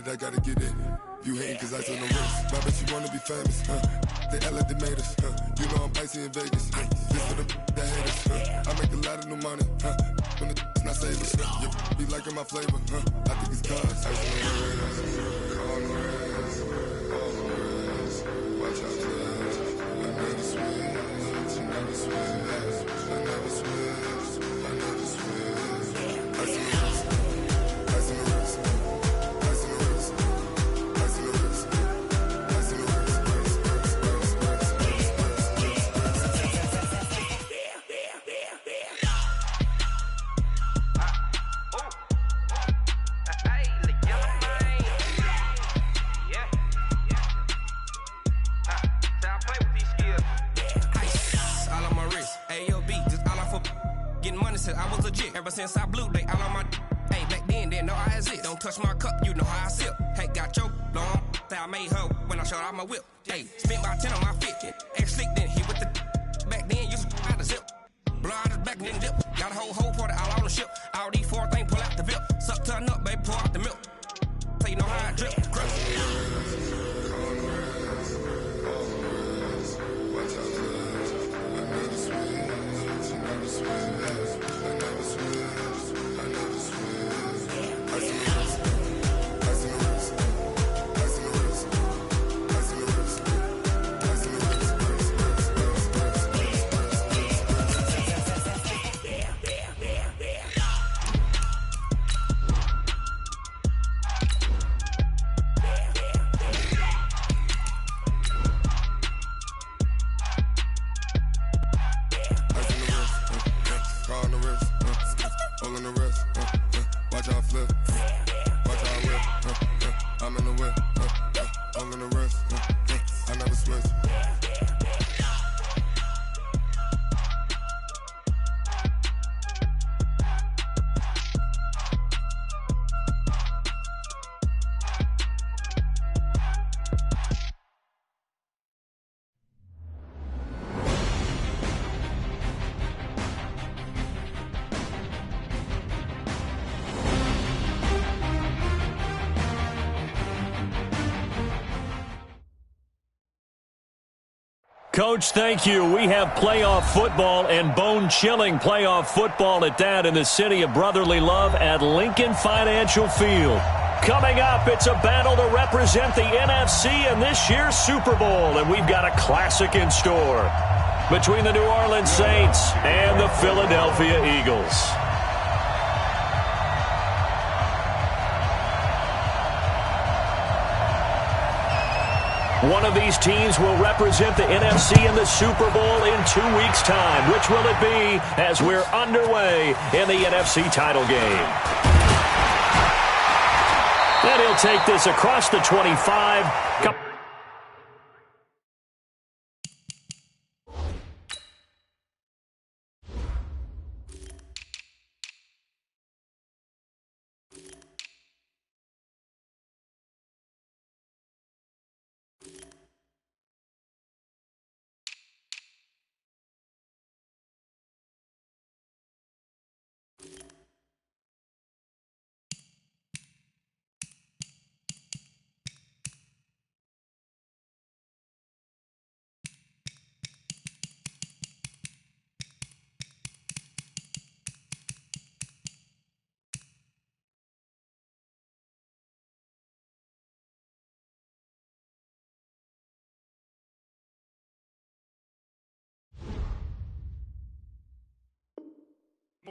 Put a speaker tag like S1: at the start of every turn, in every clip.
S1: it, I gotta get it. You hating cause I took no risks. My bitch, you wanna be famous, They LA, they made us, You know I'm icy in Vegas, This for the that hate us, I make a lot of new money, When the not savers, be liking my flavor, I think it's cause ice on the wrist, on the wrist, on the wrist. Watch out, cuz I never switch, I never switch, I never switch, I never switch. Ice on the wrist, ice on the wrist, ice on the wrist, ice on the wrist, ice on the wrist.
S2: I was legit ever since I blew they all on my hey back then didn't know I exist. Don't touch my cup, you know how I sip. Hey, got your long that I made her when I showed out my whip. Hey, spent about 10 on my fit. Ex slick then hit with the back then used to out the zip. Blow out his back and then dip. Got a whole party all on the ship. All these four things pull out the VIP. Suck turn up, baby, pour out the milk. So you know how I drip. Crush. Watch out, I never switch, I never switch.
S3: Coach, thank you. We have playoff football and bone-chilling playoff football at that in the city of brotherly love at Lincoln Financial Field. Coming up, it's a battle to represent the NFC in this year's Super Bowl, and we've got a classic in store between the New Orleans Saints and the Philadelphia Eagles. One of these teams will represent the NFC in the Super Bowl in 2 weeks' time. Which will it be as we're underway in the NFC title game? And he'll take this across the 25.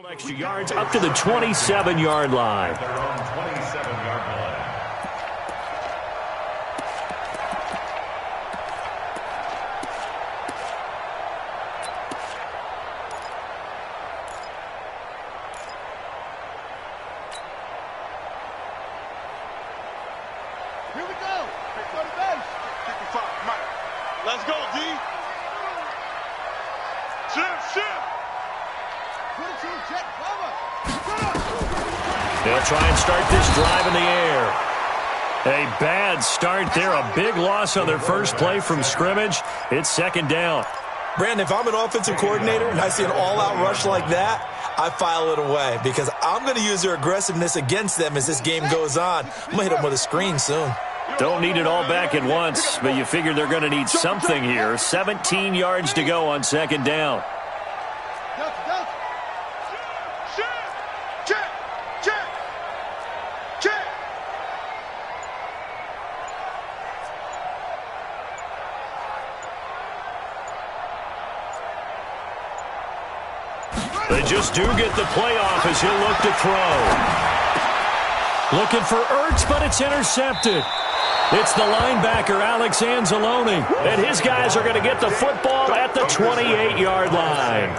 S3: Extra yards up to the 27-yard line.
S4: Their own 27-yard line.
S5: Here we go. Go to base. 55, Mike. Let's go, D. Shift.
S3: They'll try and start this drive in the air. A bad start there. A big loss on their first play from scrimmage. It's second down.
S6: Brandon, if I'm an offensive coordinator and I see an all-out rush like that, I file it away because I'm going to use their aggressiveness against them as this game goes on. I'm going to hit them with a screen soon.
S3: Don't need it all back at once, but you figure they're going to need something here. 17 yards to go on second down. They just do get the playoff as he'll look to throw. Looking for Ertz, but it's intercepted. It's the linebacker, Alex Anzalone, and his guys are going to get the football at the 28-yard line.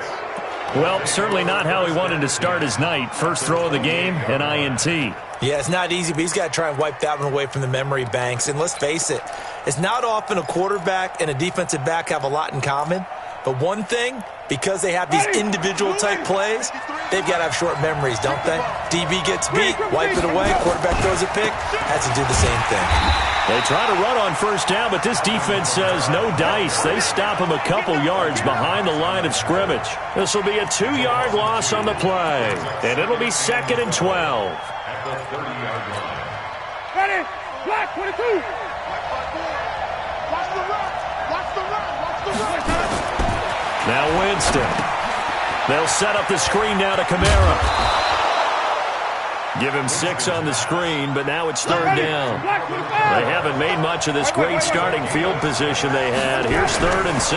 S3: Well, certainly not how he wanted to start his night. First throw of the game, an INT.
S6: Yeah, it's not easy, but he's got to try and wipe that one away from the memory banks. And let's face it, it's not often a quarterback and a defensive back have a lot in common. But one thing, because they have these individual-type plays, they've got to have short memories, don't they? DB gets beat, wipe it away, quarterback throws a pick, has to do the same thing.
S3: They try to run on first down, but this defense says no dice. They stop him a couple yards behind the line of scrimmage. This will be a 2-yard loss on the play, and it'll be 2nd and 12.
S5: Ready, black 22. Watch the run, watch the run, watch the run.
S3: Now Winston. They'll set up the screen now to Kamara. Give him 6 on the screen, but now it's 3rd down. They haven't made much of this great starting field position they had. Here's 3rd and 6.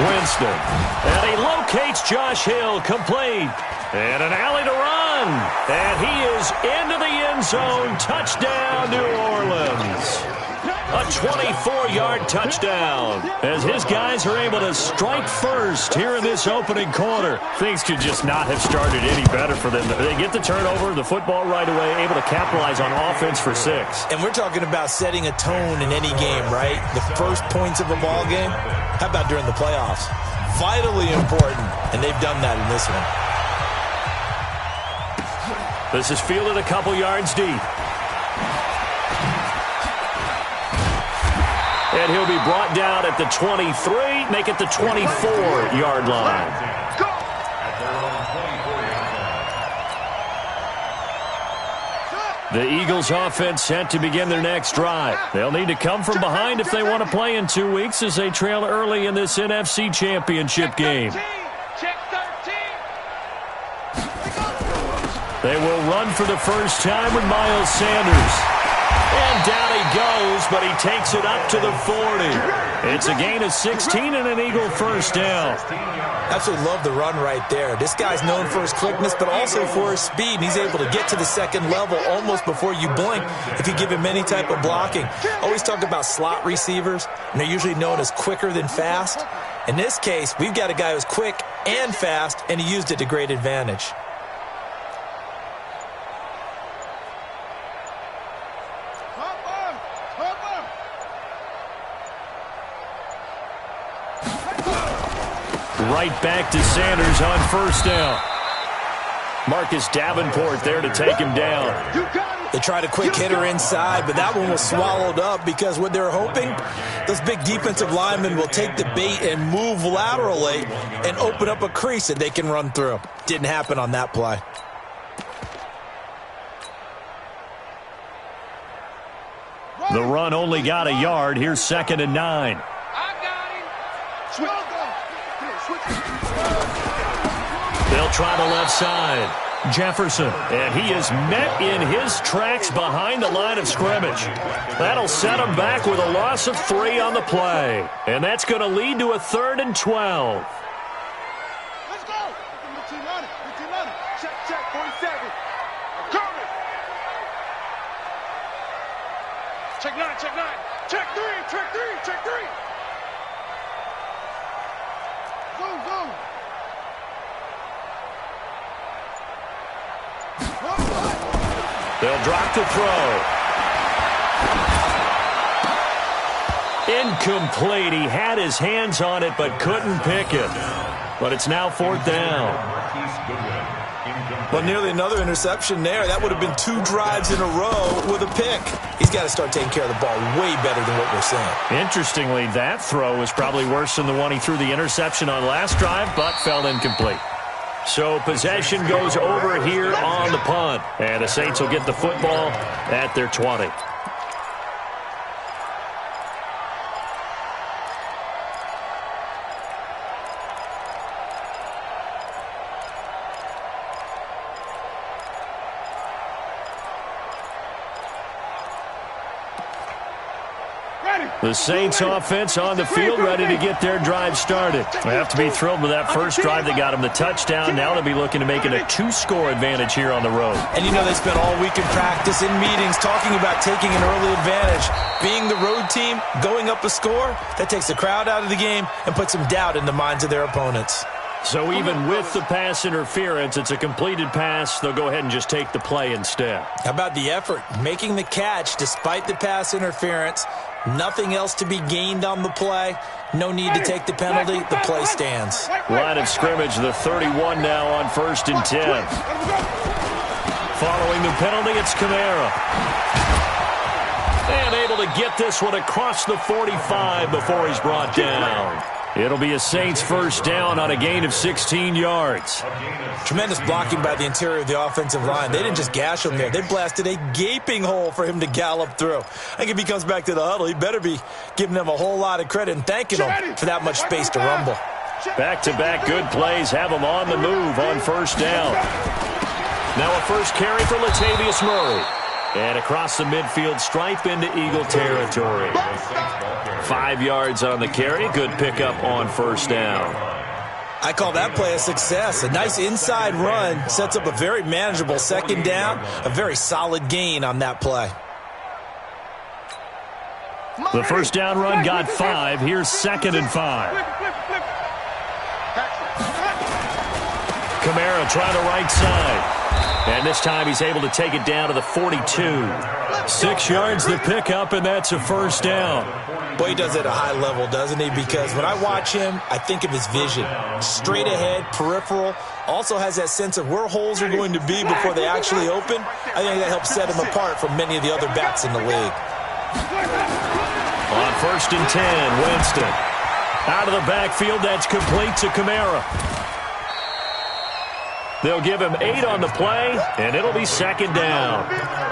S3: Winston. And he locates Josh Hill, complete. And an alley to run. And he is into the end zone. Touchdown, New Orleans. A 24-yard touchdown as his guys are able to strike first here in this opening quarter. Things could just not have started any better for them. They get the turnover, the football right away, able to capitalize on offense for 6.
S6: And we're talking about setting a tone in any game, right? The first points of a ball game. How about during the playoffs? Vitally important, and they've done that in this one.
S3: This is fielded a couple yards deep. And he'll be brought down at the 23, make it the 24-yard line. The Eagles offense set to begin their next drive. They'll need to come from behind if they want to play in 2 weeks as they trail early in this NFC Championship game. They will run for the first time with Miles Sanders. And down he goes, but he takes it up to the 40. It's a gain of 16 and an Eagle first down.
S6: Absolutely love the run right there. This guy's known for his quickness, but also for his speed. And he's able to get to the second level almost before you blink if you give him any type of blocking. Always talk about slot receivers, and they're usually known as quicker than fast. In this case, we've got a guy who's quick and fast, and he used it to great advantage.
S3: Right back to Sanders on first down. Marcus Davenport there to take him down.
S6: They tried a quick hitter inside, but that one was swallowed up because what they're hoping, those big defensive linemen will take the bait and move laterally and open up a crease that they can run through. Didn't happen on that play.
S3: The run only got a yard. Here's 2nd and 9. They'll try the left side. Jefferson, and he is met in his tracks behind the line of scrimmage. That'll set him back with a loss of 3 on the play. And that's going to lead to a 3rd and 12.
S5: Let's go. 1500, 1500. Check, 47. Coming. Check 9, check 9. Check 3, check 3, check 3. Zoom, zoom.
S3: They'll drop the throw. Incomplete. He had his hands on it but couldn't pick it. But it's now 4th down.
S6: Well, nearly another interception there. That would have been 2 drives in a row with a pick. He's got to start taking care of the ball way better than what we're seeing.
S3: Interestingly, that throw was probably worse than the one he threw the interception on last drive, but fell incomplete. So possession goes over here on the punt. And the Saints will get the football at their 20. The Saints offense on the field, ready to get their drive started. They have to be thrilled with that first drive that got them the touchdown. Now they'll be looking to make it a 2-score advantage here on the road.
S6: And you know they spent all week in practice, in meetings, talking about taking an early advantage. Being the road team, going up a score, that takes the crowd out of the game and puts some doubt in the minds of their opponents.
S3: So even with the pass interference, it's a completed pass. They'll go ahead and just take the play instead.
S6: How about the effort? Making the catch despite the pass interference. Nothing else to be gained on the play. No need to take the penalty. The play stands.
S3: Line of scrimmage, the 31 now on 1st and 10. Following the penalty, it's Kamara. And able to get this one across the 45 before he's brought down. It'll be a Saints first down on a gain of 16 yards.
S6: Tremendous blocking by the interior of the offensive line. They didn't just gash him there. They blasted a gaping hole for him to gallop through. I think if he comes back to the huddle, he better be giving them a whole lot of credit and thanking them for that much space to rumble.
S3: Back-to-back good plays have them on the move on first down. Now a first carry for Latavius Murray. And across the midfield stripe into Eagle territory. 5 yards on the carry. Good pickup on first down.
S6: I call that play a success. A nice inside run sets up a very manageable second down. A very solid gain on that play.
S3: The first down run got 5. Here's 2nd and 5. Kamara trying the right side. And this time he's able to take it down to the 42. 6 yards the pickup, and that's a first down.
S6: Boy, he does it at a high level, doesn't he? Because when I watch him, I think of his vision. Straight ahead, peripheral. Also has that sense of where holes are going to be before they actually open. I think that helps set him apart from many of the other backs in the league.
S3: On 1st and 10, Winston. Out of the backfield, that's complete to Kamara. They'll give him 8 on the play, and it'll be 2nd down.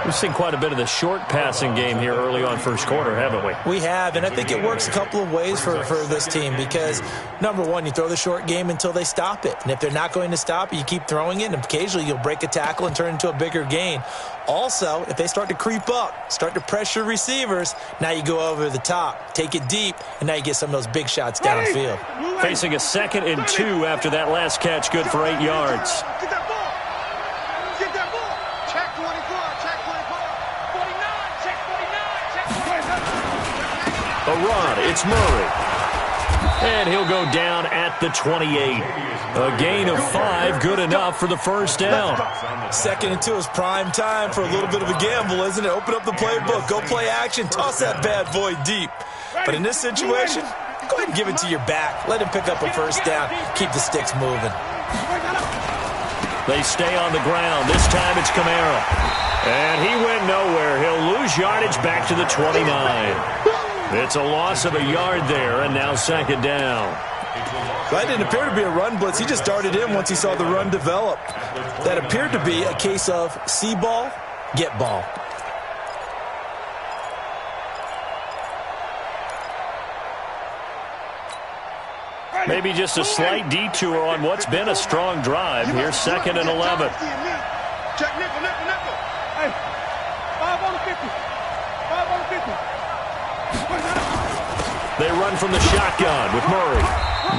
S3: We've seen quite a bit of the short passing game here early on first quarter, haven't we?
S6: We have, and I think it works a couple of ways for this team because, number one, you throw the short game until they stop it. And if they're not going to stop it, you keep throwing it, and occasionally you'll break a tackle and turn it into a bigger gain. Also, if they start to creep up, start to pressure receivers, now you go over the top, take it deep, and now you get some of those big shots downfield.
S3: Facing a 2nd and 2 after that last catch, good for 8 yards.
S5: Get that ball. Get that ball. Check 24. Check 24. 49. Check 49. Check 49.
S3: A run. It's Murray. And he'll go down at the 28. A gain of 5, good enough for the first down.
S6: 2nd and 2 is prime time for a little bit of a gamble, isn't it? Open up the playbook. Go play action. Toss that bad boy deep. But in this situation, go ahead and give it to your back. Let him pick up a first down. Keep the sticks moving.
S3: They stay on the ground. This time it's Kamara. And he went nowhere. He'll lose yardage back to the 29. It's a loss of a yard there, and now 2nd down.
S6: That didn't appear to be a run blitz. He just darted in once he saw the run develop. That appeared to be a case of see ball, get ball.
S3: Maybe just a slight detour on what's been a strong drive. Here's 2nd and 11.
S5: Check nickel, nickel, nickel. Hey, 5 on the 50. 5 on the 50.
S3: They run from the shotgun with Murray.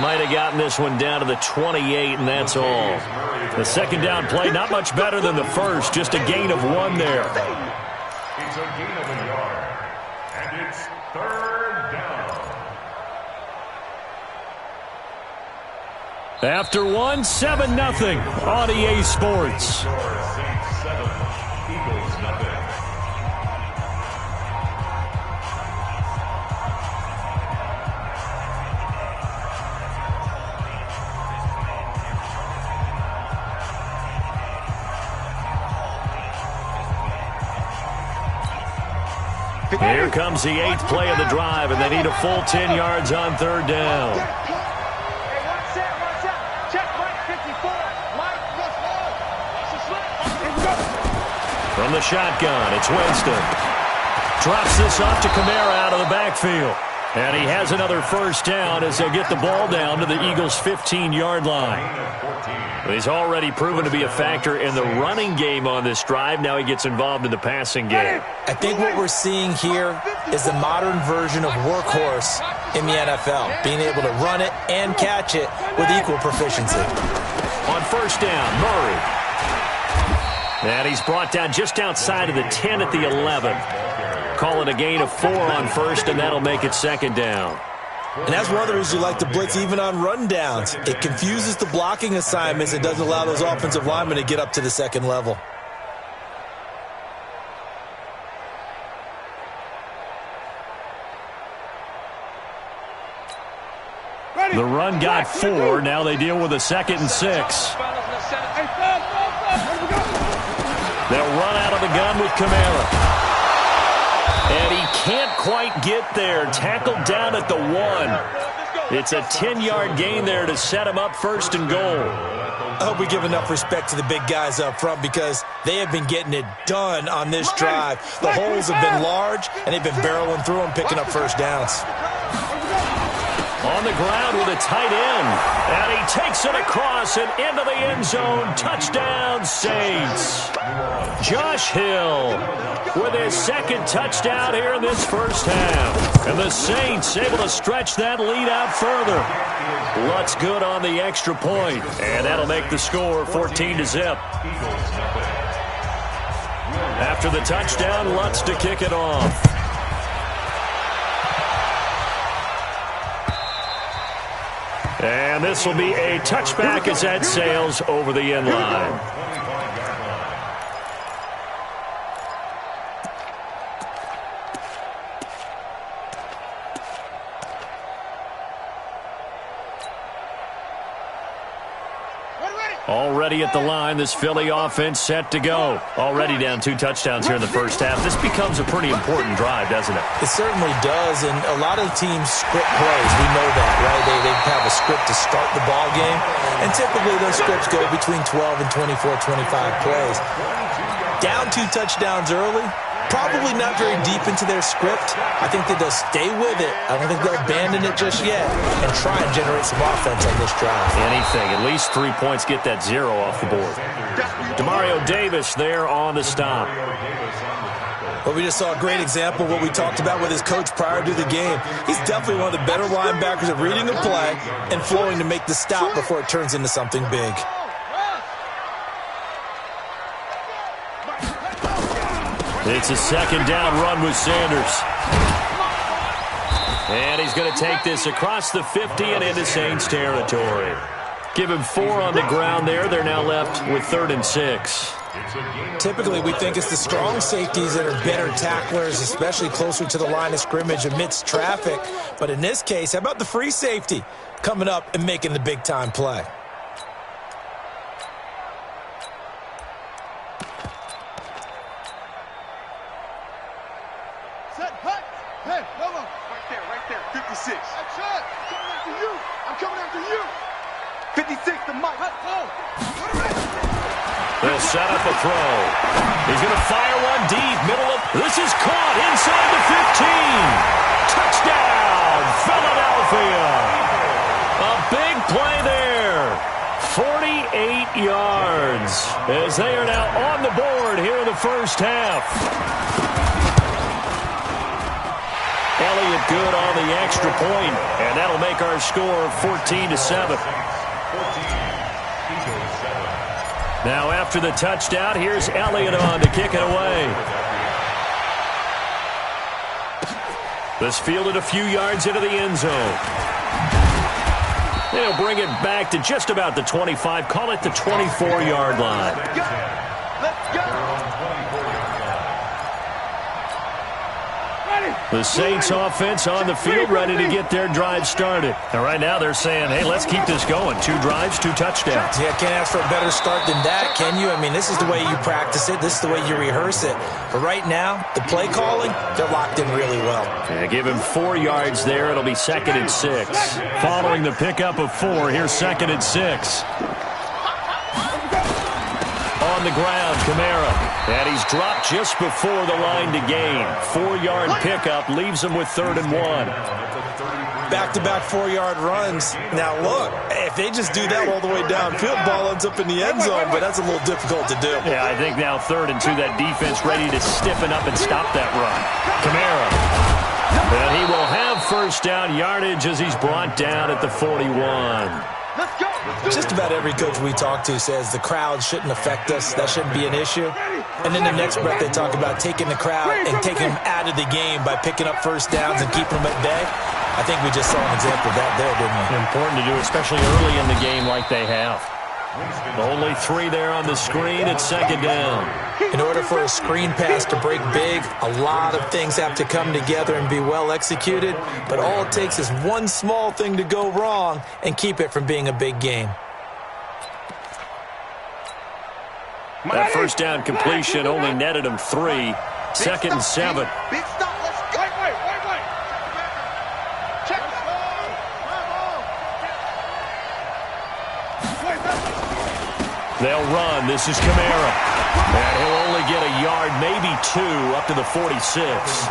S3: Might have gotten this one down to the 28, and that's all. The 2nd down play, not much better than the first, just a gain of 1 there.
S4: It's a gain of a yard, and it's 3rd down.
S3: After 1, 7-0 on EA Sports.
S4: Saints 7, Eagles nothing.
S3: Here comes the 8th play of the drive, and they need a full 10 yards on 3rd down.
S5: Hey, watch out. Check right 54. Line
S3: From the shotgun, it's Winston. Drops this off to Kamara out of the backfield. And he has another first down as they'll get the ball down to the Eagles' 15-yard line. He's already proven to be a factor in the running game on this drive. Now he gets involved in the passing game.
S6: I think what we're seeing here is the modern version of workhorse in the NFL, being able to run it and catch it with equal proficiency.
S3: On first down, Murray. And he's brought down just outside of the 10 at the 11. Call it a gain of 4 on first, and that'll make it second down.
S6: And that's one of the reasons you like to blitz even on rundowns. It confuses the blocking assignments. It doesn't allow those offensive linemen to get up to the second level.
S3: The run got 4. Now they deal with a 2nd and 6. They'll run out of the gun with Kamara. And he can't quite get there. Tackled down at the 1. It's a 10-yard gain there to set him up 1st and goal.
S6: I hope we give enough respect to the big guys up front because they have been getting it done on this drive. The holes have been large, and they've been barreling through them, picking up first downs.
S3: On the ground with a tight end. And he takes it across and into the end zone. Touchdown, Saints. Josh Hill with his 2nd touchdown here in this first half. And the Saints able to stretch that lead out further. Lutz good on the extra point. And that'll make the score 14-0. After the touchdown, Lutz to kick it off. And this will be a touchback as that sails over the end line. Already at the line, this Philly offense set to go. Already down 2 touchdowns here in the first half. This becomes a pretty important drive, doesn't it?
S6: It certainly does, and a lot of teams script plays. We know that, right? They have a script to start the ball game, and typically those scripts go between 12 and 24, 25 plays. Down 2 touchdowns early, probably not very deep into their script. I think that they'll stay with it. I don't think they'll abandon it just yet and try and generate some offense on this drive.
S3: Anything. At least 3 points, get that 0 off the board. Demario Davis there on the stop.
S6: Well, we just saw a great example of what we talked about with his coach prior to the game. He's definitely one of the better linebackers at reading a play and flowing to make the stop before it turns into something big.
S3: It's a 2nd down run with Sanders. And he's going to take this across the 50 and into Saints territory. Give him 4 on the ground there. They're now left with 3rd and 6.
S6: Typically, we think it's the strong safeties that are better tacklers, especially closer to the line of scrimmage amidst traffic. But in this case, how about the free safety coming up and making the big-time play?
S5: Right there, 56. Coming after you. I'm coming after you. 56, the mic.
S3: They'll set up a throw. He's going to fire one deep. Middle of... This is caught inside the 15. Touchdown, Philadelphia. A big play there. 48 yards as they are now on the board here in the first half. Elliott good on the extra point, and that'll make our score 14-7. Now after the touchdown, here's Elliott on to kick it away. This fielded a few yards into the end zone. They'll bring it back to just about the 25, call it the 24-yard line.
S5: Let's go.
S3: The Saints offense on the field ready to get their drive started. And right now they're saying, hey, let's keep this going. 2 drives, 2 touchdowns.
S6: Yeah, can't ask for a better start than that, can you? I mean, this is the way you practice it. This is the way you rehearse it. But right now, the play calling, they're locked in really well.
S3: Yeah, give him 4 yards there. It'll be 2nd and 6. Following the pickup of 4, here's 2nd and 6. On the ground, Kamara. And he's dropped just before the line to gain. 4-yard pickup leaves him with 3rd and 1.
S6: Back-to-back 4-yard runs. Now, look, if they just do that all the way downfield, ball ends up in the end zone, but that's a little difficult to do.
S3: Yeah, I think now 3rd and 2, that defense ready to stiffen up and stop that run. Kamara. And he will have first down yardage as he's brought down at the 41.
S5: Let's go.
S6: Just about every coach we talk to says the crowd shouldn't affect us. That shouldn't be an issue. And then the next breath they talk about taking the crowd and taking them out of the game by picking up first downs and keeping them at bay. I think we just saw an example of that there, didn't we?
S3: Important to do, especially early in the game like they have. Only 3 there on the screen. It's 2nd down.
S6: In order for a screen pass to break big, a lot of things have to come together and be well executed. But all it takes is one small thing to go wrong and keep it from being a big game.
S3: That first down completion only netted him 3. 2nd and 7.
S5: Big stop. Let's go. Wait. Check.
S3: They'll run. This is Kamara. And he'll only get a yard, maybe 2, up to the 46.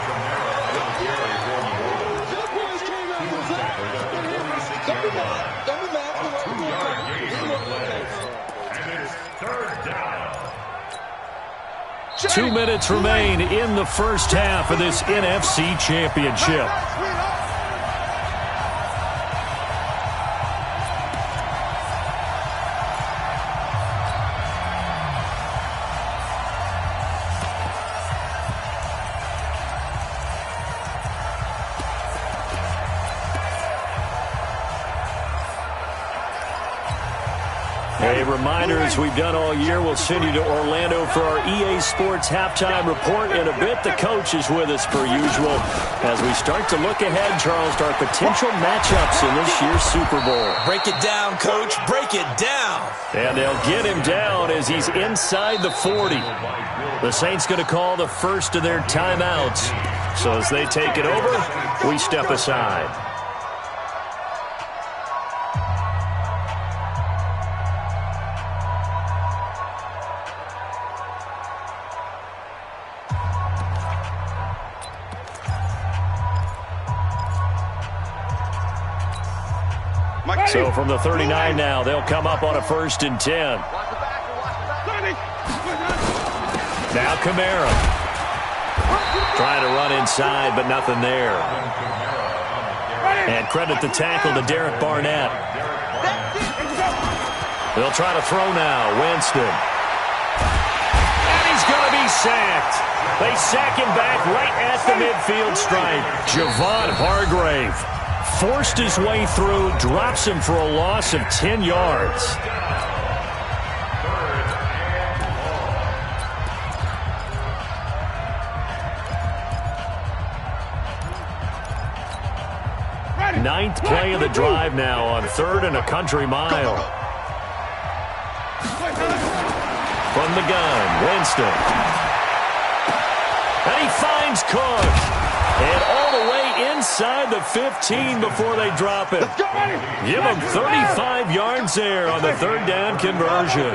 S3: Two minutes remain in the first half of this NFC Championship. A reminder, as we've done all year, we'll send you to Orlando for our EA Sports halftime report in a bit. The coach is with us per usual as we start to look ahead, Charles, to our potential matchups in this year's Super Bowl.
S6: Break it down, Coach. Break it down.
S3: And they'll get him down as he's inside the 40. The Saints going to call the first of their timeouts. So as they take it over, we step aside. So from the 39 now, they'll come up on a 1st and 10. Now Kamara. Trying to run inside, but nothing there. And credit the tackle to Derek Barnett. They'll try to throw now. Winston. And he's going to be sacked. They sack him back right at the midfield stripe. Javon Hargrave forced his way through, drops him for a loss of 10 yards. Ninth play of the drive now on 3rd and a country mile. From the gun, Winston. And he finds Cook. And all the way inside the 15 before they drop it. Give him 35 yards there on the 3rd down conversion.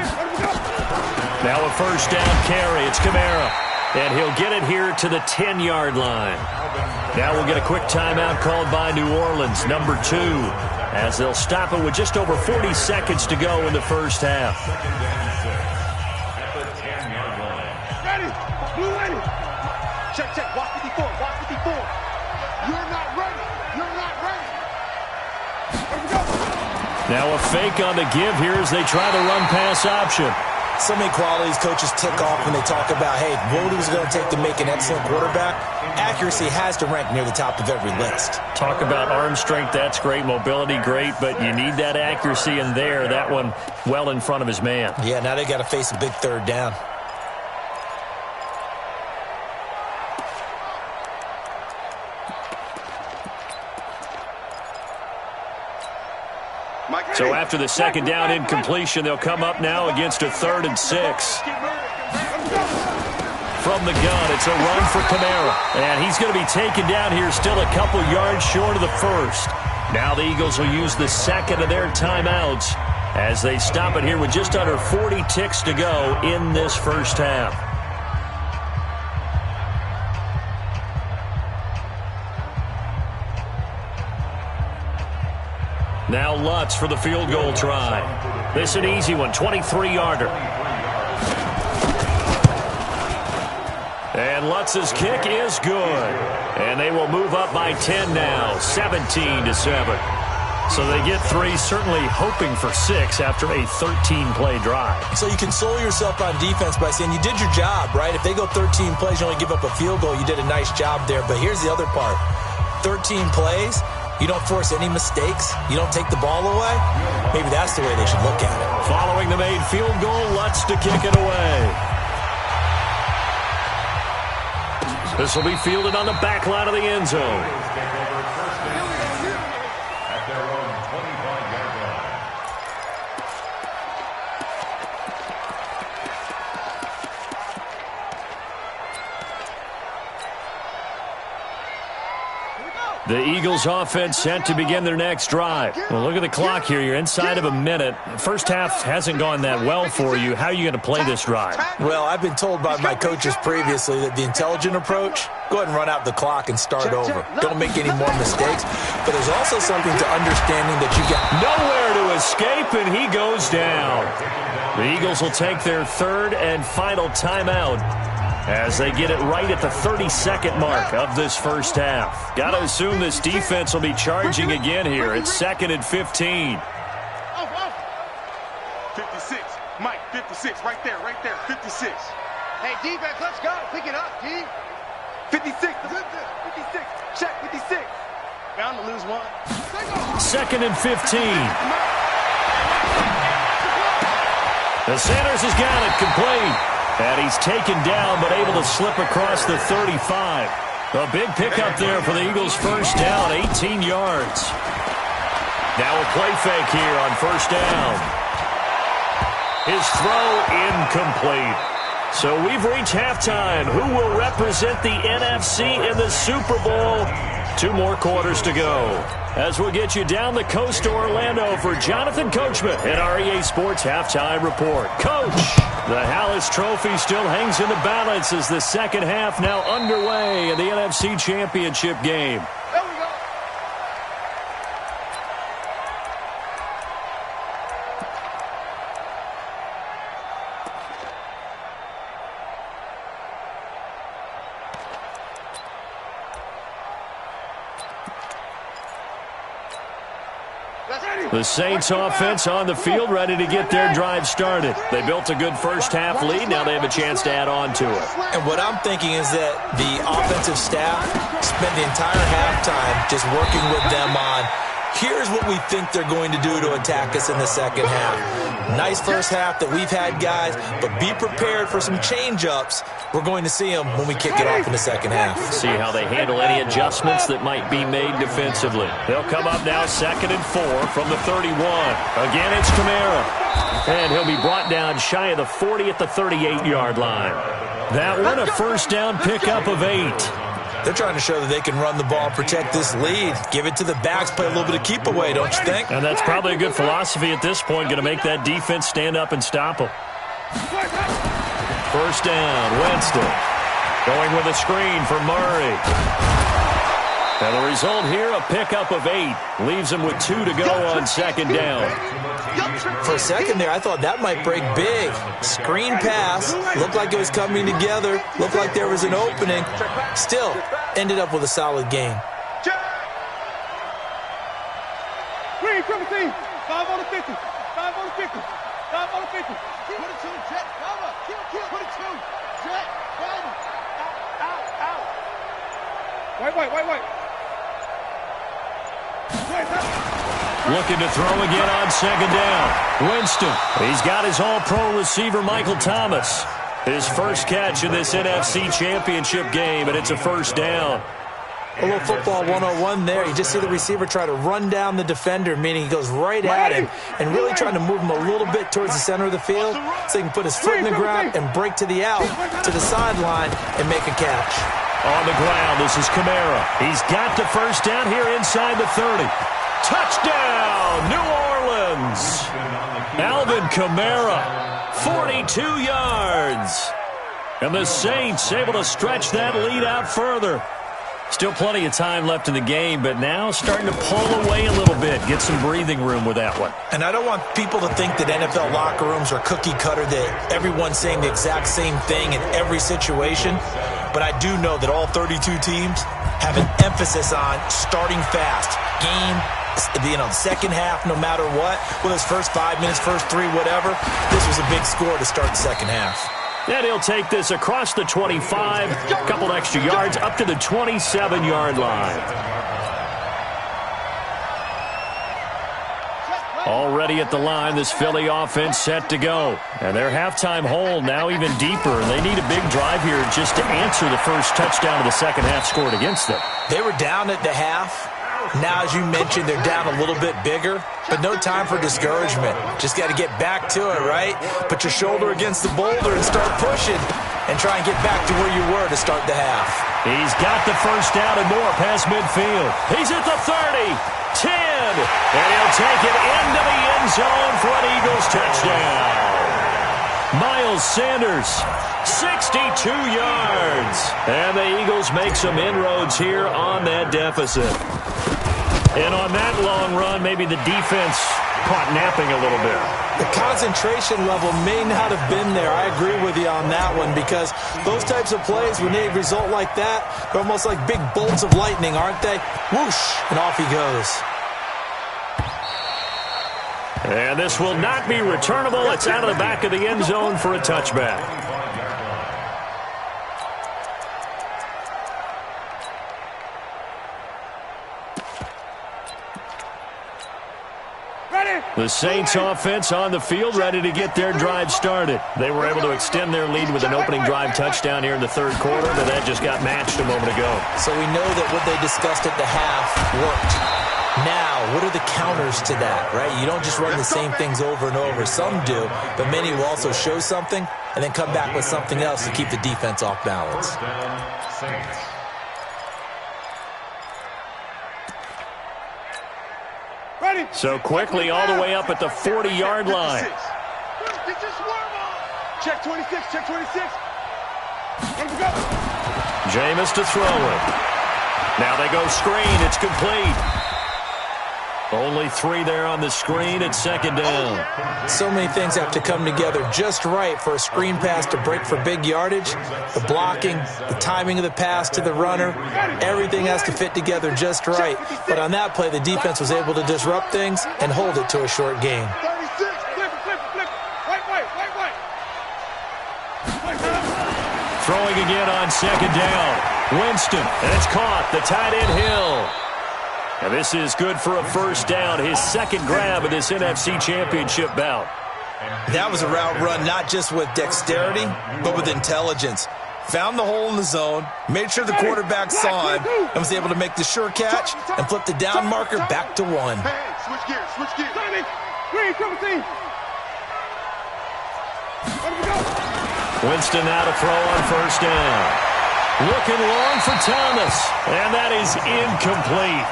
S3: Now a 1st down carry. It's Kamara. And he'll get it here to the 10-yard line. Now we'll get a quick timeout called by New Orleans, number 2, as they'll stop it with just over 40 seconds to go in the first half.
S5: Ready. Blue ready. Check. Watch 54. Watch 54. You're not ready. You're not ready. Here we go.
S3: Now a fake on the give here as they try the run-pass option.
S6: So many qualities coaches tick off when they talk about, hey, what is it going to take to make an excellent quarterback? Accuracy has to rank near the top of every list.
S3: Talk about arm strength, that's great. Mobility, great, but you need that accuracy in there. That one well in front of his man.
S6: Yeah, now they got to face a big 3rd down.
S3: So after the 2nd down incompletion, they'll come up now against a 3rd and 6. From the gun, it's a run for Kamara. And he's going to be taken down here still a couple yards short of the 1st. Now the Eagles will use the 2nd of their timeouts as they stop it here with just under 40 ticks to go in this first half. Now Lutz for the field goal try. This an easy one, 23-yarder. And Lutz's kick is good. And they will move up by 10 now, 17-7. So they get 3, certainly hoping for 6 after a 13-play drive.
S6: So you console yourself on defense by saying you did your job, right? If they go 13 plays, you only give up a field goal, you did a nice job there. But here's the other part. 13 plays, you don't force any mistakes, you don't take the ball away. Maybe that's the way they should look at it.
S3: Following the made field goal, Lutz to kick it away. This will be fielded on the back line of the end zone.
S4: At their own 25-yard line.
S3: The Eagles offense set to begin their next drive. Well, look at the clock here. You're inside of a minute. First half hasn't gone that well for you. How are you going to play this drive?
S6: Well, I've been told by my coaches previously that the intelligent approach, go ahead and run out the clock and start over. Don't make any more mistakes. But there's also something to understanding that you got
S3: nowhere to escape, and he goes down. The Eagles will take their third and final timeout as they get it right at the 32nd mark of this first half. Got to assume this defense will be charging again here. It's 2nd and 15.
S5: 56. Mike, 56. Right there, 56. Hey, defense, let's go. Pick it up, D. 56. 56. Check, 56. Bound to lose one.
S3: 2nd and 15. The Sanders has got it complete. And he's taken down, but able to slip across the 35. A big pickup there for the Eagles' first down, 18 yards. Now a play fake here on first down. His throw incomplete. So we've reached halftime. Who will represent the NFC in the Super Bowl? 2 more quarters to go. As we'll get you down the coast to Orlando for Jonathan Coachman at our EA Sports Halftime Report. Coach, the Hallis Trophy still hangs in the balance as the second half now underway in the NFC Championship game. The Saints offense on the field, ready to get their drive started. They built a good first half lead. Now they have a chance to add on to it.
S6: And what I'm thinking is that the offensive staff spent the entire halftime just working with them on, here's what we think they're going to do to attack us in the second half. Nice first half that we've had, guys, but be prepared for some change-ups. We're going to see them when we kick it off in the second half.
S3: See how they handle any adjustments that might be made defensively. They'll come up now 2nd and 4 from the 31. Again, it's Kamara. And he'll be brought down shy of the 40 at the 38-yard line. That one, a first down pickup of 8.
S6: They're trying to show that they can run the ball, protect this lead, give it to the backs, play a little bit of keep away, don't you think?
S3: And that's probably a good philosophy at this point, going to make that defense stand up and stop them. First down, Winston. Going with a screen for Murray. And the result here, a pickup of 8. Leaves him with 2 to go on second down.
S6: For a second there, I thought that might break big. Screen pass. Looked like it was coming together. Looked like there was an opening. Still, ended up with a solid game.
S5: Green, 17. 5 on the 50. 5 on the 50. 5 on the 50. Put it to the jet. Cover. Put it to jet. Cover. Out. White.
S3: Looking to throw again on second down. Winston. He's got his all-pro receiver, Michael Thomas. His first catch in this NFC Championship game, and it's a first down.
S6: A little football 101 there. You just see the receiver try to run down the defender, meaning he goes right at him and really trying to move him a little bit towards the center of the field so he can put his foot in the ground and break to the out, to the sideline, and make a catch.
S3: On the ground, this is Kamara. He's got the first down here inside the 30. Touchdown, New Orleans. Alvin Kamara, 42 yards. And the Saints able to stretch that lead out further. Still plenty of time left in the game, but now starting to pull away a little bit. Get some breathing room with that one.
S6: And I don't want people to think that NFL locker rooms are cookie cutter, that everyone's saying the exact same thing in every situation. But I do know that all 32 teams have an emphasis on starting fast. Game, second half, no matter what. Whether it's first 5 minutes, first 3, whatever. This was a big score to start the second half.
S3: And he'll take this across the 25, a couple extra yards, up to the 27-yard line. Already at the line, this Philly offense set to go. And their halftime hole now even deeper, and they need a big drive here just to answer the first touchdown of the second half scored against them.
S6: They were down at the half. Now, as you mentioned, they're down a little bit bigger, but no time for discouragement. Just got to get back to it, right? Put your shoulder against the boulder and start pushing and try and get back to where you were to start the half.
S3: He's got the first down and more past midfield. He's at the 30, 10, and he'll take it into the end zone for an Eagles touchdown. Miles Sanders, 62 yards. And the Eagles make some inroads here on that deficit. And on that long run, maybe the defense caught napping a little bit.
S6: The concentration level may not have been there. I agree with you on that one, because those types of plays, when they result like that, they're almost like big bolts of lightning, aren't they? Whoosh, and off he goes.
S3: And this will not be returnable. It's out of the back of the end zone for a touchback. The Saints offense on the field, ready to get their drive started. They were able to extend their lead with an opening drive touchdown here in the third quarter, but that just got matched a moment ago.
S6: So we know that what they discussed at the half worked. Now, what are the counters to that, right? You don't just run the same things over and over. Some do, but many will also show something and then come back with something else to keep the defense off balance.
S3: So quickly all the way up at the 40-yard line.
S5: Check 26, check 26.
S3: Jameis to throw it. Now they go screen. It's complete. Only 3 there on the screen at second down.
S6: So many things have to come together just right for a screen pass to break for big yardage. The blocking, the timing of the pass to the runner, everything has to fit together just right. But on that play, the defense was able to disrupt things and hold it to a short gain.
S5: 36, flip. Right.
S3: Throwing again on second down. Winston, and it's caught. The tight end Hill. And this is good for a first down, his second grab of this NFC Championship bout.
S6: That was a route run not just with dexterity, but with intelligence. Found the hole in the zone, made sure the quarterback saw him, and was able to make the sure catch and flip the down marker back to 1.
S5: Hey, switch gears. Green, triple team.
S3: Winston now to throw on first down. Looking long for Thomas, and that is incomplete.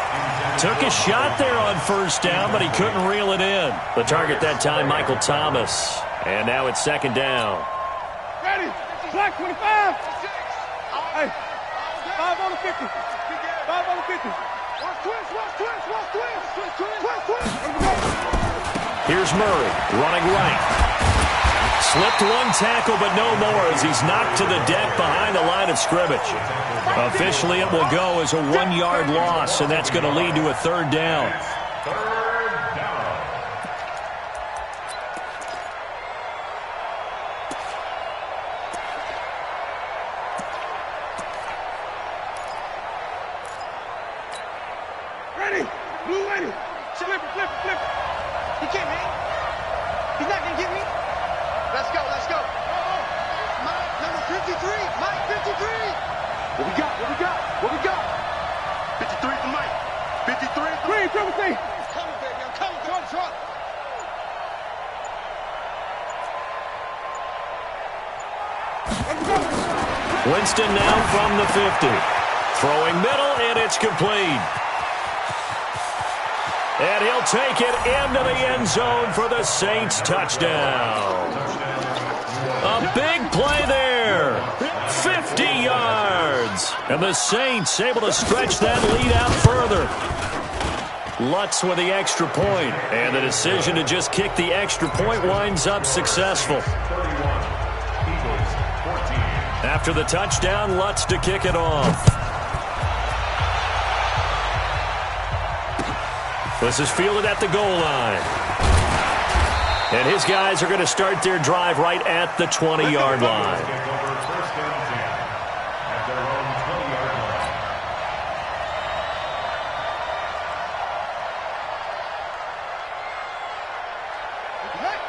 S3: Took a shot there on first down, but he couldn't reel it in. The target that time, Michael Thomas. And now it's second down.
S5: Ready, black 25. Hey, 5 on the 50. 5 on the 50. Watch twist.
S3: Here's Murray, running right. Slipped one tackle, but no more as he's knocked to the deck behind the line of scrimmage. Officially, it will go as a 1-yard loss, and that's going to lead to a third down.
S5: Ready, blue ready. Flip it. He can't hit. He's not going to get me. Let's go. Mike, number 53. Mike, 53. What we got? 53 for Mike. 53. Green, triple T. I'm coming, baby. I'm coming. Truck.
S3: Winston now from the 50. Throwing middle, and it's complete. And he'll take it into the end zone for the Saints touchdown. A big play there. 50 yards. And the Saints able to stretch that lead out further. Lutz with the extra point. And the decision to just kick the extra point winds up successful. After the touchdown, Lutz to kick it off. This is fielded at the goal line. And his guys are going to start their drive right at the 20-yard line.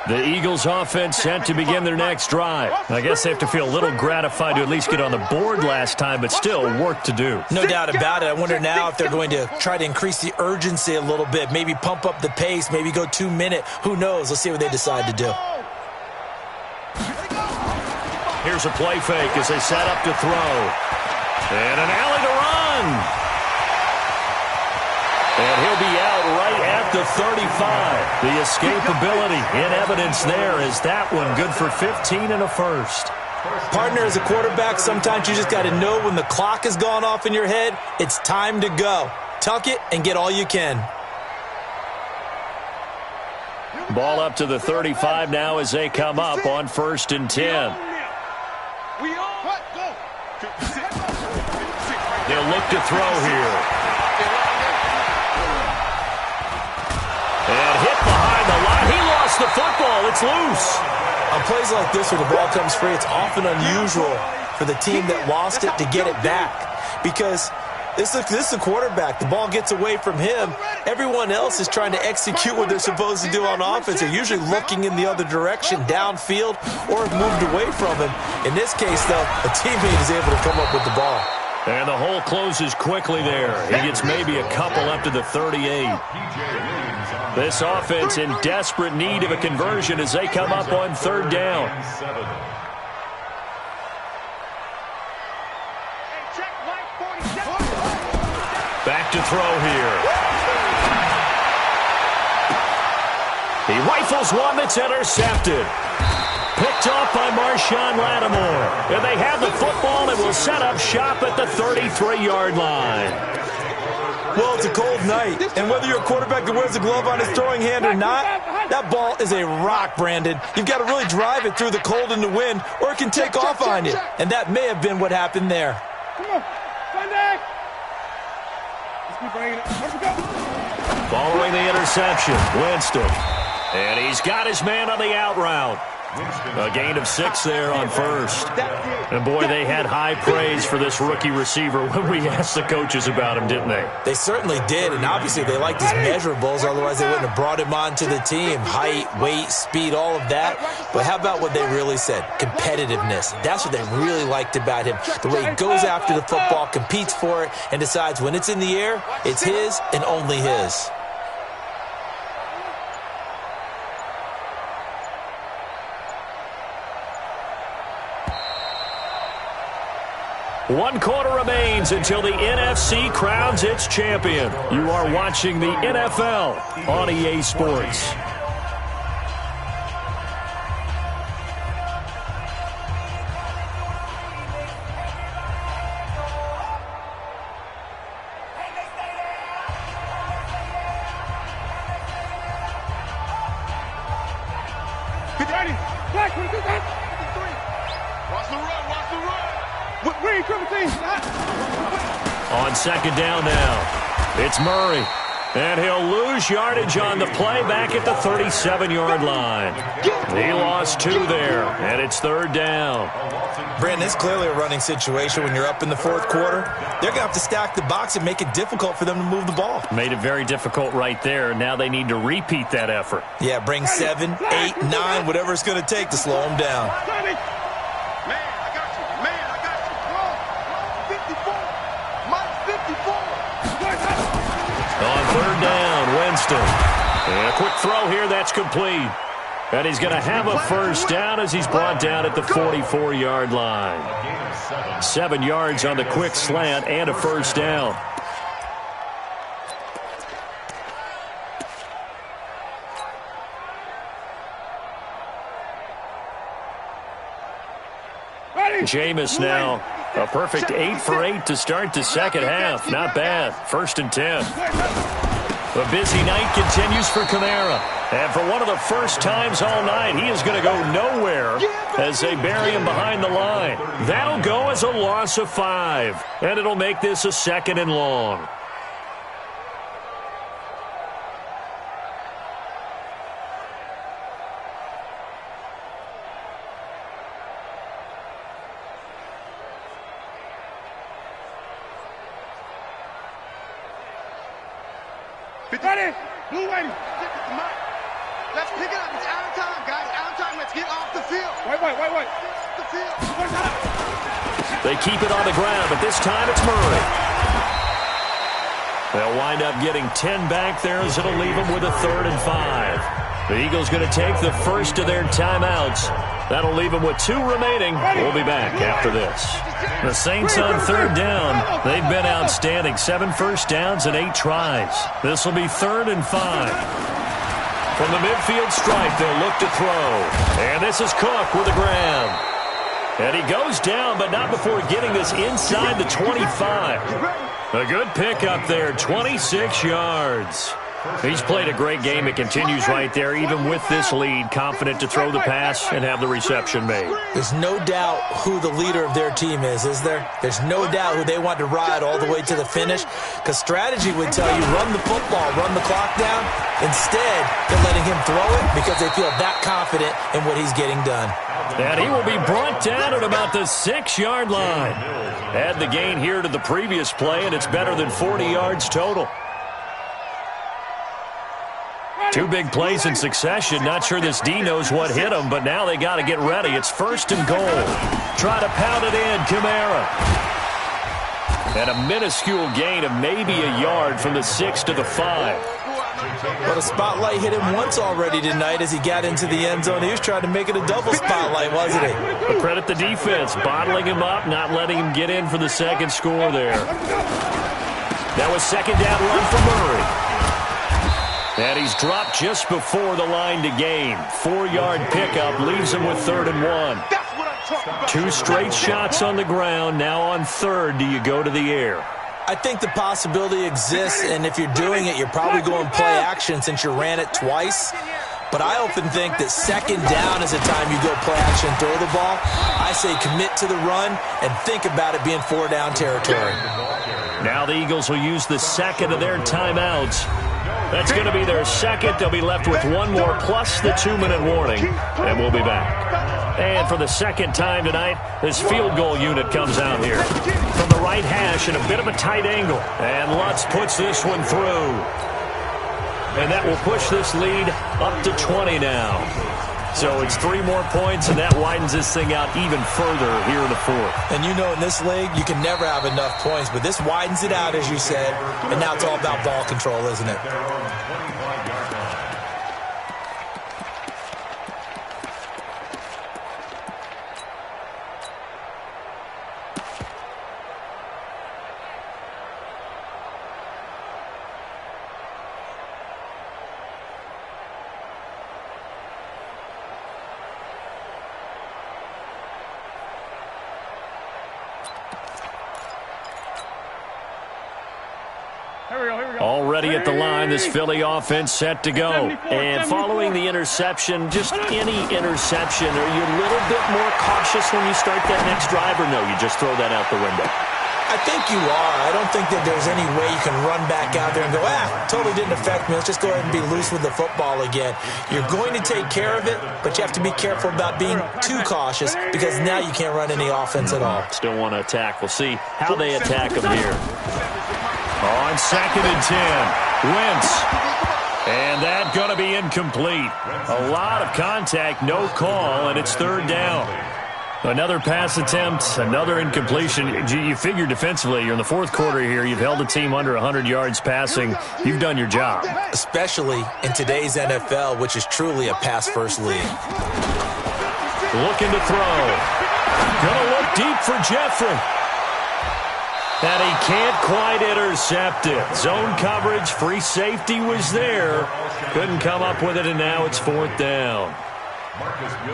S3: The Eagles offense set to begin their next drive. I guess they have to feel a little gratified to at least get on the board last time, but still work to do.
S6: No doubt about it. I wonder now if they're going to try to increase the urgency a little bit, maybe pump up the pace, maybe go 2-minute. Who knows? Let's see what they decide to do.
S3: Here's a play fake as they set up to throw. And an alley to run. And he'll be out right at the 35. The escapability in evidence there is that one good for 15 and a first.
S6: Partner, as a quarterback, sometimes you just got to know when the clock has gone off in your head, it's time to go. Tuck it and get all you can.
S3: Ball up to the 35 now as they come up on 1st and 10. They'll look to throw here. And hit behind the line. He lost the football. It's loose.
S6: On plays like this where the ball comes free, it's often unusual for the team that lost it to get it back. Because this is the quarterback. The ball gets away from him. Everyone else is trying to execute what they're supposed to do on offense. They're usually looking in the other direction, downfield, or have moved away from him. In this case, though, a teammate is able to come up with the ball.
S3: And the hole closes quickly there. He gets maybe a couple up to the 38. This offense in desperate need of a conversion as they come up on 3rd down. Back to throw here. He rifles one that's intercepted. Picked off by Marshawn Lattimore. And they have the football and will set up shop at the 33-yard line.
S6: Well, it's a cold night, and whether you're a quarterback that wears a glove on his throwing hand or not, that ball is a rock, Brandon. You've got to really drive it through the cold and the wind, or it can take off on you. And that may have been what happened there.
S5: Come on, Sunday. Let's keep bringing it. Let's go.
S3: Following the interception, Winston. And he's got his man on the out route. A gain of 6 there on 1st. And boy, they had high praise for this rookie receiver when we asked the coaches about him, didn't they?
S6: They certainly did, and obviously they liked his measurables, otherwise they wouldn't have brought him onto the team. Height, weight, speed, all of that. But how about what they really said? Competitiveness. That's what they really liked about him. The way he goes after the football, competes for it, and decides when it's in the air, it's his and only his.
S3: One quarter remains until the NFC crowns its champion. You are watching the NFL on EA Sports.
S5: Get ready. Black, watch the run, watch the run. We're triple team.
S3: On 2nd down now, it's Murray. And he'll lose yardage on the play back at the 37-yard line. He lost 2 there, and it's 3rd down.
S6: Brandon, it's clearly a running situation when you're up in the 4th quarter. They're going to have to stack the box and make it difficult for them to move the ball.
S3: Made it very difficult right there. Now they need to repeat that effort.
S6: Yeah, bring 7, 8, 9, whatever it's going to take to slow them down.
S3: On 3rd down, Winston. And a quick throw here, that's complete. And he's going to have a 1st down as he's brought down at the 44-yard line. 7 yards on the quick slant and a 1st down. Jameis now. A perfect 8 for 8 to start the second half. Not bad. 1st and 10. The busy night continues for Kamara. And for one of the first times all night, he is going to go nowhere as they bury him behind the line. That'll go as a loss of 5. And it'll make this a 2nd and long.
S5: Ready? Blue waiting. Let's pick it up. It's out of time, guys. Out of time. Let's get off the field. Wait. Off the field.
S3: They keep it on the ground, but this time it's Murray. They'll wind up getting 10 back there as it'll leave them with a 3rd and 5. The Eagles going to take the first of their timeouts. That'll leave them with 2 remaining. We'll be back after this. The Saints on 3rd down. They've been outstanding. 7 first downs and 8 tries. This will be 3rd and 5. From the midfield stripe, they'll look to throw. And this is Cook with a grab. And he goes down, but not before getting this inside the 25. A good pickup there, 26 yards. He's played a great game. It continues right there, even with this lead, confident to throw the pass and have the reception made.
S6: There's no doubt who the leader of their team is there? There's no doubt who they want to ride all the way to the finish, because strategy would tell you run the football, run the clock down. Instead, they're letting him throw it because they feel that confident in what he's getting done.
S3: And he will be brought down at about the 6-yard line. Add the gain here to the previous play, and it's better than 40 yards total. 2 big plays in succession. Not sure this D knows what hit him, but now they got to get ready. It's 1st and goal. Try to pound it in, Kamara. And a minuscule gain of maybe a yard from the 6 to the 5.
S6: But a spotlight hit him once already tonight as he got into the end zone. He was trying to make it a double spotlight, wasn't he?
S3: But credit the defense, bottling him up, not letting him get in for the second score there. That was 2nd down run for Murray. And he's dropped just before the line to gain. 4-yard pickup leaves him with 3rd and 1. 2 straight shots on the ground. Now on 3rd, do you go to the air?
S6: I think the possibility exists, and if you're doing it, you're probably going play action since you ran it twice. But I often think that 2nd down is the time you go play action, throw the ball. I say commit to the run and think about it being 4-down territory.
S3: Now the Eagles will use the 2nd of their timeouts. That's going to be their 2nd. They'll be left with 1 more plus the 2-minute warning, and we'll be back. And for the 2nd time tonight, this field goal unit comes out here. From the right hash at a bit of a tight angle. And Lutz puts this one through. And that will push this lead up to 20 now. So it's 3 more points, and that widens this thing out even further here in the 4th.
S6: And you know in this league, you can never have enough points, but this widens it out, as you said, and now it's all about ball control, isn't it?
S3: Already at the line, this Philly offense set to go. And following the interception, just any interception, are you a little bit more cautious when you start that next drive, or no, you just throw that out the window?
S6: I think you are. I don't think that there's any way you can run back out there and go, totally didn't affect me. Let's just go ahead and be loose with the football again. You're going to take care of it, but you have to be careful about being too cautious because now you can't run any offense at all.
S3: Still want to attack. We'll see how they attack them here. On 2nd and 10, Wentz. And that going to be incomplete. A lot of contact, no call, and it's 3rd down. Another pass attempt, another incompletion. You figure defensively, you're in the 4th quarter here. You've held a team under 100 yards passing. You've done your job.
S6: Especially in today's NFL, which is truly a pass-first league.
S3: Looking to throw. Going to look deep for Jeffrey. And he can't quite intercept it. Zone coverage, free safety was there. Couldn't come up with it, and now it's 4th down.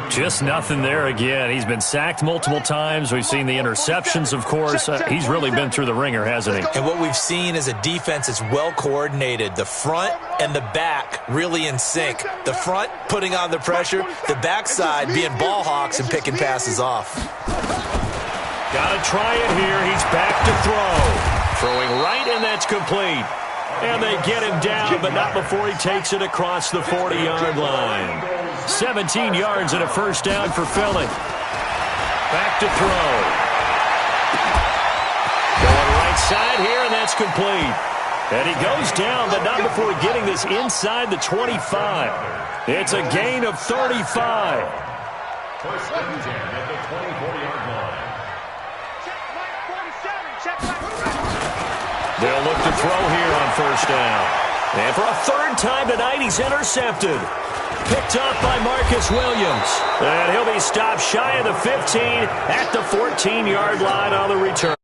S3: Just nothing there again. He's been sacked multiple times. We've seen the interceptions, of course. He's really been through the ringer, hasn't he?
S6: And what we've seen is a defense that's well coordinated. The front and the back really in sync. The front putting on the pressure, the backside being ball hawks and picking passes off.
S3: Got to try it here. He's back to throw. Throwing right, and that's complete. And they get him down, but not before he takes it across the 40-yard line. 17 yards and a first down for Philly. Back to throw. Going right side here, and that's complete. And he goes down, but not before getting this inside the 25. It's a gain of 35.
S4: First and 10 at the 24-yard line.
S3: They'll look to throw here on first down. And for a third time tonight, he's intercepted. Picked up by Marcus Williams. And he'll be stopped shy of the 15 at the 14-yard line on the return.